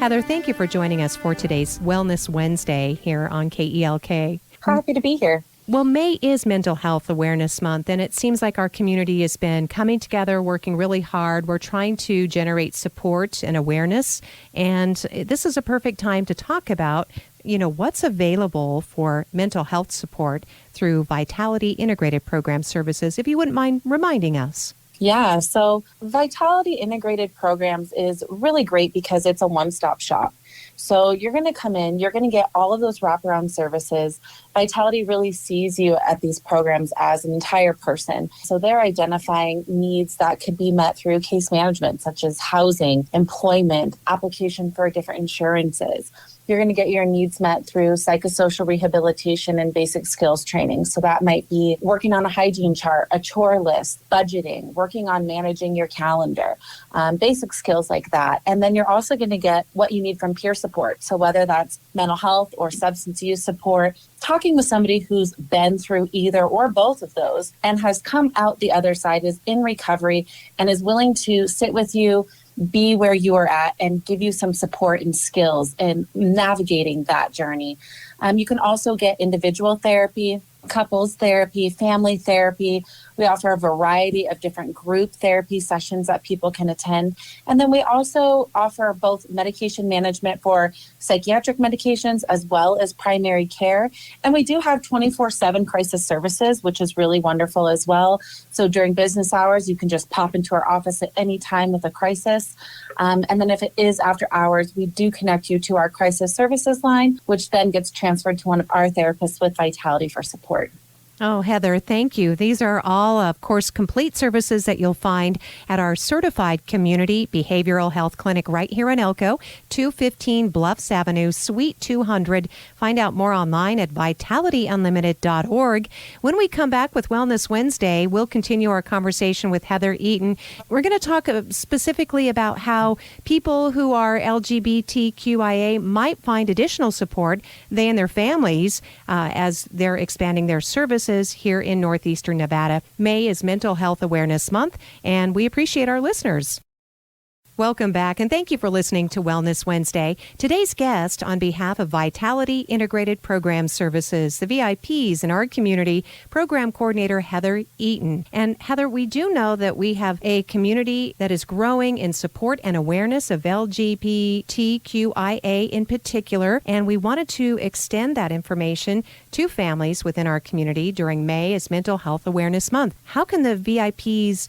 Heather, thank you for joining us for today's Wellness Wednesday here on KELK. Happy to be here. Well, May is Mental Health Awareness Month, and it seems like our community has been coming together, working really hard. We're trying to generate support and awareness, and this is a perfect time to talk about, what's available for mental health support through Vitality Integrated Program Services, if you wouldn't mind reminding us. Yeah, so Vitality Integrated Programs is really great because it's a one-stop shop. So you're going to come in, you're going to get all of those wraparound services. Vitality really sees you at these programs as an entire person. So they're identifying needs that could be met through case management, such as housing, employment, application for different insurances. You're going to get your needs met through psychosocial rehabilitation and basic skills training. So that might be working on a hygiene chart, a chore list, budgeting, working on managing your calendar, basic skills like that. And then you're also going to get what you need from peer support. So whether that's mental health or substance use support, talking with somebody who's been through either or both of those and has come out the other side, is in recovery, and is willing to sit with you, be where you are at, and give you some support and skills in navigating that journey. You can also get individual therapy, couples therapy, family therapy. We offer a variety of different group therapy sessions that people can attend. And then we also offer both medication management for psychiatric medications as well as primary care. And we do have 24/7 crisis services, which is really wonderful as well. So during business hours, you can just pop into our office at any time with a crisis. And then if it is after hours, we do connect you to our crisis services line, which then gets transferred to one of our therapists with Vitality for support. Oh, Heather, thank you. These are all, of course, complete services that you'll find at our certified community behavioral health clinic right here in Elko, 215 Bluffs Avenue, Suite 200. Find out more online at vitalityunlimited.org. When we come back with Wellness Wednesday, we'll continue our conversation with Heather Eaton. We're going to talk specifically about how people who are LGBTQIA might find additional support, they and their families, as they're expanding their services here in northeastern Nevada. May is Mental Health Awareness Month, and we appreciate our listeners. Welcome back, and thank you for listening to Wellness Wednesday. Today's guest, on behalf of Vitality Integrated Program Services, the VIPs in our community, Program Coordinator Heather Eaton. And Heather, we do know that we have a community that is growing in support and awareness of LGBTQIA in particular, and we wanted to extend that information to families within our community during May as Mental Health Awareness Month. How can the VIPs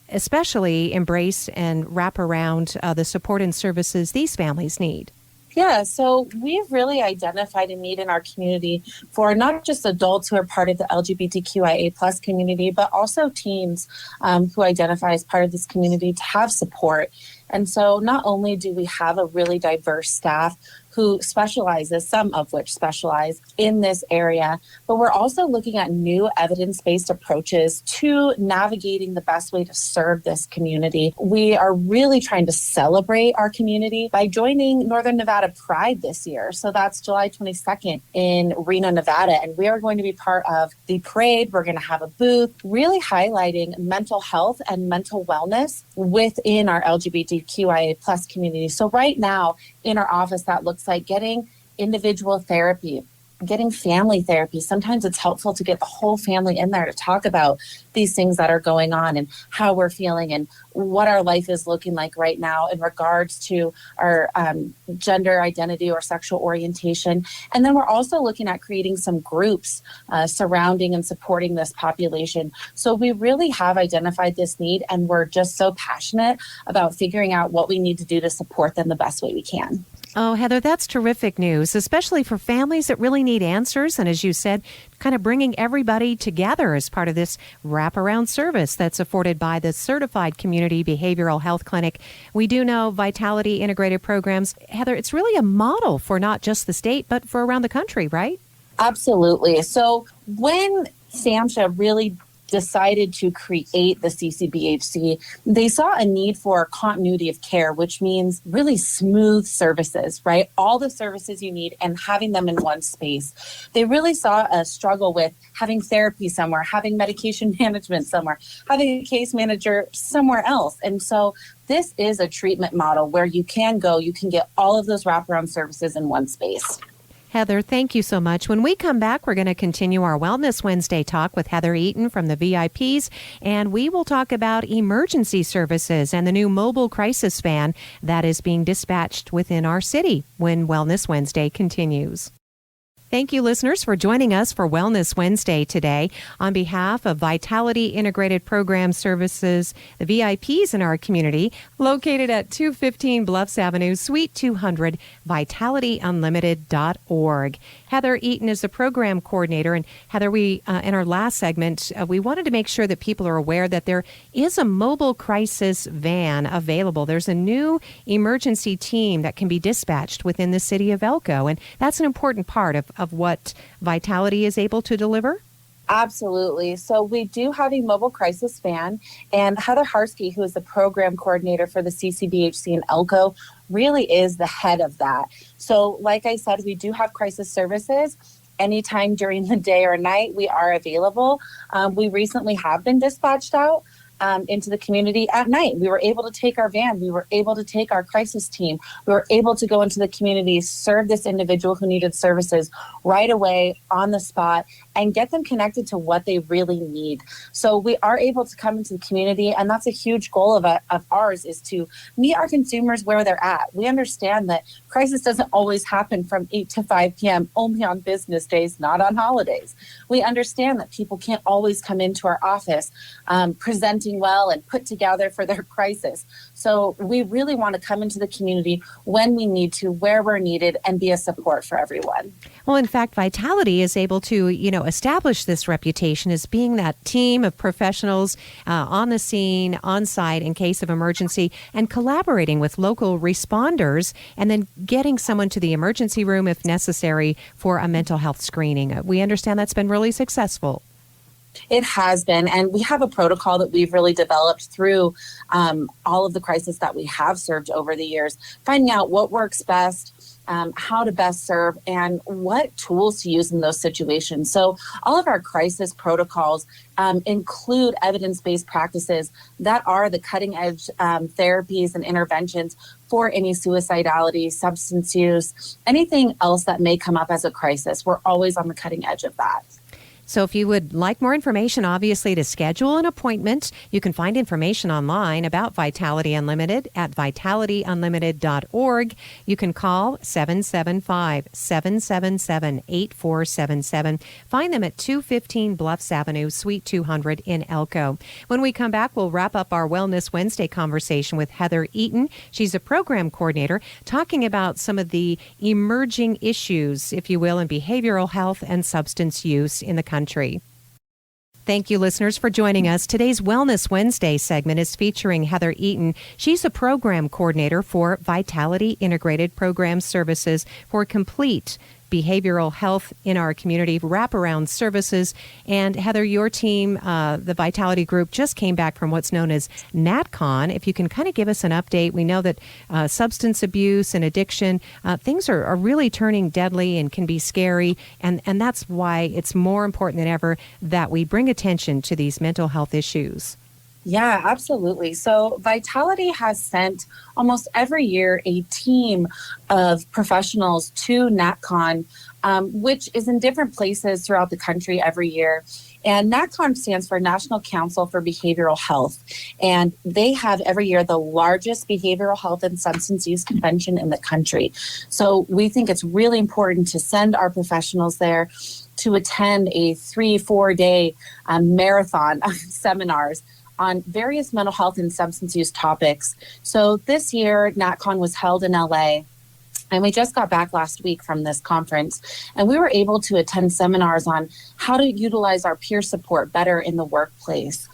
especially embrace and wrap around the support and services these families need? Yeah, so we've really identified a need in our community for not just adults who are part of the LGBTQIA plus community, but also teens who identify as part of this community to have support. And so not only do we have a really diverse staff who specializes, some of which specialize in this area, but we're also looking at new evidence-based approaches to navigating the best way to serve this community. We are really trying to celebrate our community by joining Northern Nevada Pride this year. So that's July 22nd in Reno, Nevada. And we are going to be part of the parade. We're going to have a booth really highlighting mental health and mental wellness within our LGBTQIA plus community. So right now in our office, that looks like getting individual therapy, getting family therapy. Sometimes it's helpful to get the whole family in there to talk about these things that are going on and how we're feeling and what our life is looking like right now in regards to our gender identity or sexual orientation. And then we're also looking at creating some groups surrounding and supporting this population. So we really have identified this need, and we're just so passionate about figuring out what we need to do to support them the best way we can. Oh, Heather, that's terrific news, especially for families that really need answers. And as you said, kind of bringing everybody together as part of this wraparound service that's afforded by the Certified Community Behavioral Health Clinic. We do know Vitality Integrated Programs. Heather, it's really a model for not just the state, but for around the country, right? Absolutely. So when SAMHSA really decided to create the CCBHC, they saw a need for continuity of care, which means really smooth services, right? All the services you need and having them in one space. They really saw a struggle with having therapy somewhere, having medication management somewhere, having a case manager somewhere else. And so this is a treatment model where you can go, you can get all of those wraparound services in one space. Heather, thank you so much. When we come back, we're going to continue our Wellness Wednesday talk with Heather Eaton from the VIPs, and we will talk about emergency services and the new mobile crisis van that is being dispatched within our city when Wellness Wednesday continues. Thank you, listeners, for joining us for Wellness Wednesday today. On behalf of Vitality Integrated Program Services, the VIPs in our community, located at 215 Bluffs Avenue, Suite 200, vitalityunlimited.org. Heather Eaton is the program coordinator. And Heather, we in our last segment, we wanted to make sure that people are aware that there is a mobile crisis van available. There's a new emergency team that can be dispatched within the city of Elko, and that's an important part of what Vitality is able to deliver? Absolutely. So we do have a mobile crisis van, and Heather Harsky, who is the program coordinator for the CCBHC in Elko, really is the head of that. So like I said, we do have crisis services. Anytime during the day or night, we are available. We recently have been dispatched out into the community at night. We were able to take our van. We were able to take our crisis team. We were able to go into the community, serve this individual who needed services right away on the spot, and get them connected to what they really need. So we are able to come into the community, and that's a huge goal of ours, is to meet our consumers where they're at. We understand that crisis doesn't always happen from 8 to 5 p.m. only on business days, not on holidays. We understand that people can't always come into our office presenting well and put together for their crisis. So we really want to come into the community when we need to, where we're needed, and be a support for everyone. Well, in fact, Vitality is able to, establish this reputation as being that team of professionals on the scene, on site in case of emergency, and collaborating with local responders, and then getting someone to the emergency room if necessary for a mental health screening. We understand that's been really successful. It has been, and we have a protocol that we've really developed through all of the crises that we have served over the years, finding out what works best, how to best serve, and what tools to use in those situations. So all of our crisis protocols include evidence-based practices that are the cutting-edge therapies and interventions for any suicidality, substance use, anything else that may come up as a crisis. We're always on the cutting edge of that. So if you would like more information, obviously, to schedule an appointment, you can find information online about Vitality Unlimited at vitalityunlimited.org. You can call 775-777-8477. Find them at 215 Bluffs Avenue, Suite 200 in Elko. When we come back, we'll wrap up our Wellness Wednesday conversation with Heather Eaton. She's a program coordinator talking about some of the emerging issues, if you will, in behavioral health and substance use in the country. Thank you, listeners, for joining us. Today's Wellness Wednesday segment is featuring Heather Eaton. She's a program coordinator for Vitality Integrated Program Services for complete behavioral health in our community, wraparound services. And Heather, your team, the Vitality Group, just came back from what's known as NatCon. If you can kind of give us an update. We know that substance abuse and addiction, things are really turning deadly and can be scary. And that's why it's more important than ever that we bring attention to these mental health issues. Yeah, absolutely. So Vitality has sent almost every year a team of professionals to NatCon, which is in different places throughout the country every year. And NatCon stands for National Council for Behavioral Health. And they have every year the largest behavioral health and substance use convention in the country. So we think it's really important to send our professionals there to attend a 3-4 day marathon of seminars on various mental health and substance use topics. So this year, NatCon was held in LA. And we just got back last week from this conference, and we were able to attend seminars on how to utilize our peer support better in the workplace.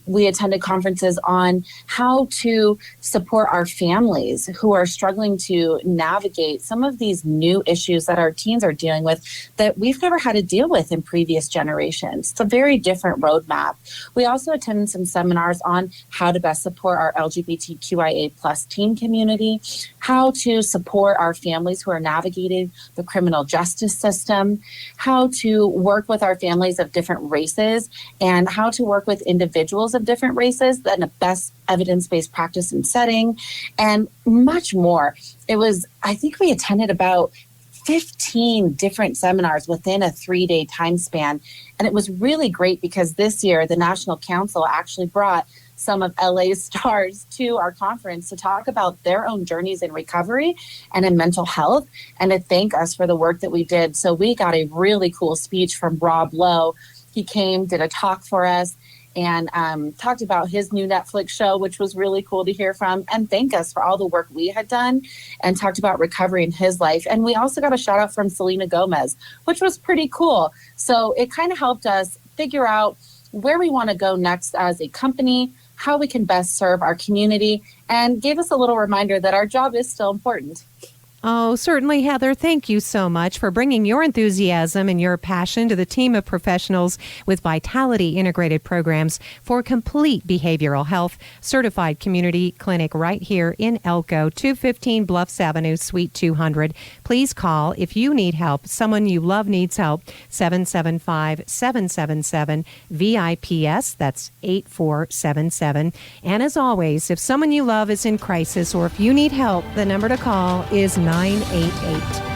We attended conferences on how to support our families who are struggling to navigate some of these new issues that our teens are dealing with that we've never had to deal with in previous generations. It's a very different roadmap. We also attended some seminars on how to best support our LGBTQIA plus teen community, how to support our families who are navigating the criminal justice system, how to work with our families of different races, and how to work with individuals of different races in a best evidence-based practice and setting, and much more. I think we attended about 15 different seminars within a 3-day time span. And it was really great because this year the National Council actually brought some of LA's stars to our conference to talk about their own journeys in recovery and in mental health, and to thank us for the work that we did. So we got a really cool speech from Rob Lowe. He came, did a talk for us, and talked about his new Netflix show, which was really cool to hear from, and thank us for all the work we had done, and talked about recovery in his life. And we also got a shout out from Selena Gomez, which was pretty cool. So it kind of helped us figure out where we want to go next as a company, how we can best serve our community, and gave us a little reminder that our job is still important. Oh, certainly, Heather. Thank you so much for bringing your enthusiasm and your passion to the team of professionals with Vitality Integrated Programs for complete behavioral health, certified community clinic right here in Elko, 215 Bluffs Avenue, Suite 200. Please call if you need help. Someone you love needs help. 775-777-VIPS. That's 8477. And as always, if someone you love is in crisis or if you need help, the number to call is 988.